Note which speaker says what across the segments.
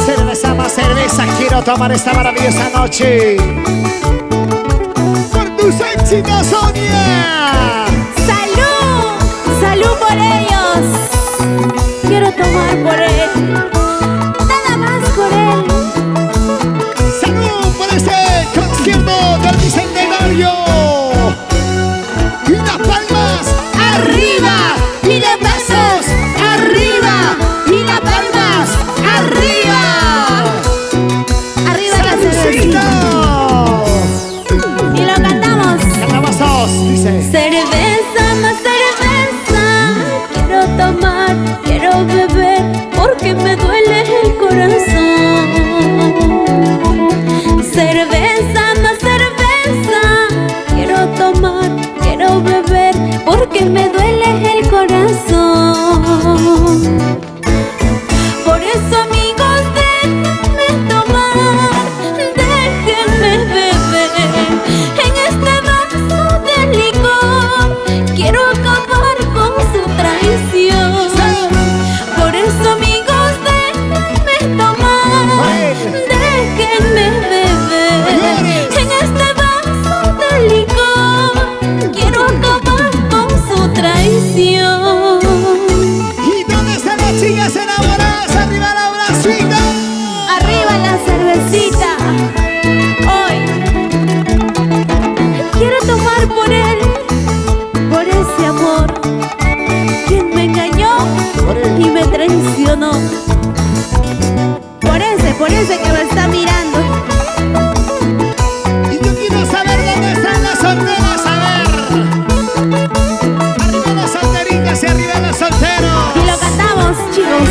Speaker 1: Cerveza más cerveza, quiero tomar esta maravillosa noche. Por tus éxitos, Sonia.
Speaker 2: ¡Salud! ¡Salud por ellos! Quiero tomar por él. Nada más por él.
Speaker 1: Salud por este concierto del Bicentenario. Y las palmas arriba. Y los brazos arriba. Y las palmas arriba.
Speaker 2: Arriba la cervecita. Y lo cantamos.
Speaker 1: Cantamos todos, dice.
Speaker 2: Cerveza más cerveza. Quiero tomar, quiero beber, porque me duele el corazón. Cerveza más cerveza. Quiero tomar, quiero beber, porque me duele el corazón. Por eso, amigos, déjenme tomar, déjenme beber en este vaso de licor. Quiero acabar con su traición. Por eso, amigos, déjenme tomar, déjenme beber en este vaso de licor. Quiero acabar con su traición.
Speaker 1: ¿Y dónde están las chicas enamoradas? Arriba la bracita.
Speaker 2: Arriba la cervecita. Hoy quiero tomar por él, por ese amor, quien me engañó y me traicionó. Por ese que me está mirando.
Speaker 1: Y yo quiero saber dónde están las solteras, a ver. Arriba las solteritas y arriba los solteros.
Speaker 2: Y lo cantamos, chicos.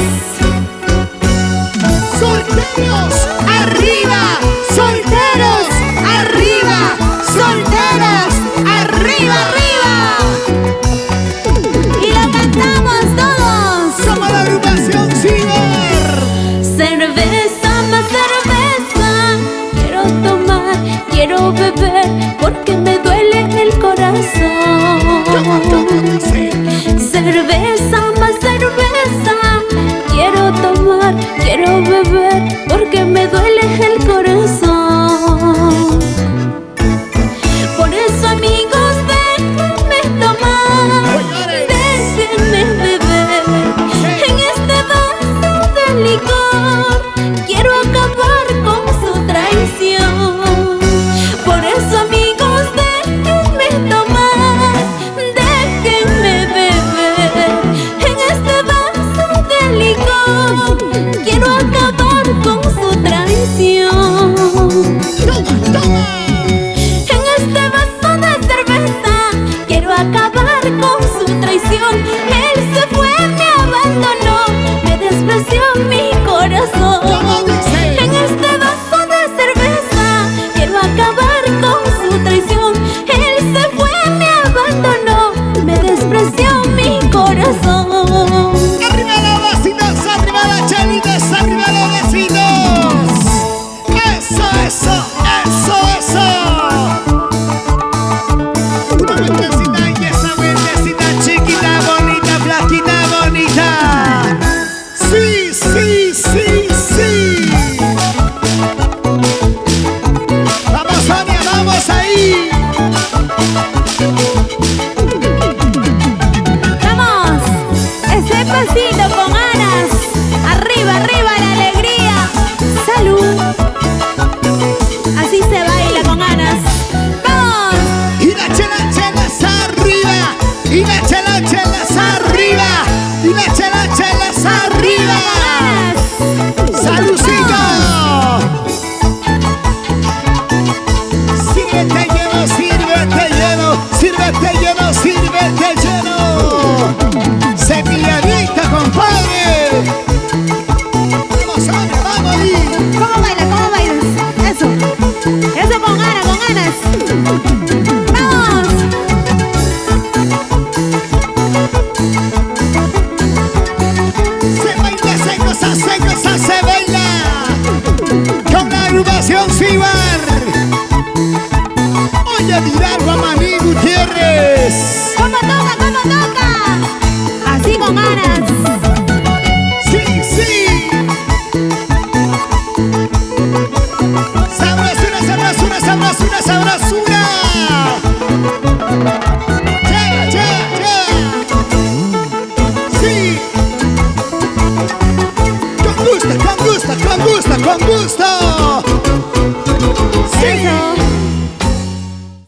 Speaker 1: Solteros, arriba. Solteros, arriba. Solteras, arriba, arriba.
Speaker 2: Y lo cantamos todos.
Speaker 1: Somos la agrupación Ciber.
Speaker 2: Cerveza más cerveza. Quiero tomar, quiero beber, porque me duele el corazón. Cerveza más cerveza. Quiero tomar, quiero beber, porque me duele el corazón. Por eso, amigos, déjenme tomar, déjenme beber en este vaso de licor. Quiero acabar con su traición. Por eso, amigos, déjenme tomar, déjenme beber en este vaso de licor. Quiero acabar con su traición. En este vaso de cerveza quiero acabar con su traición. Él se fue, me abandonó, me despreció mi corazón. En este vaso de cerveza quiero acabar con su traición. Él se fue, me abandonó, me despreció mi corazón.
Speaker 1: Arriba los vecinos, arriba las chelitas, arriba los vecinos. Eso, eso, eso, eso. Una vueltecita y esa vueltecita chiquita, bonita, flaquita, bonita. Sí, sí, sí, sí. Vamos, Sonia, vamos ahí.
Speaker 2: Vamos, ese pasito con ganas. Arriba, arriba la alegría. Salud. Así se baila con ganas. Vamos.
Speaker 1: Y las chelas arriba. Y las chelas arriba. Y las chelas arriba. ¡Salucito! Sírvete lleno, sírvete lleno. Sírvete lleno, sírvete lleno. Cepilladita, compadre. Vamos, Sonia, vamos ahí.
Speaker 2: ¿Cómo bailas? ¿Cómo bailas? Eso. Eso con ganas, con ganas. Vamos.
Speaker 1: Se baila, se goza, se baila. Con la agrupación Cibar. ella dirá Guamaní Gutiérrez.
Speaker 2: ¿Cómo toca? ¿Cómo toca? Así con ganas.
Speaker 1: Sí, sí. Sabrosura, sabrosura, sabrosura, sabrosura. Ya, ya, ya. Sí. Con gusto, con gusto, con gusto, con gusto.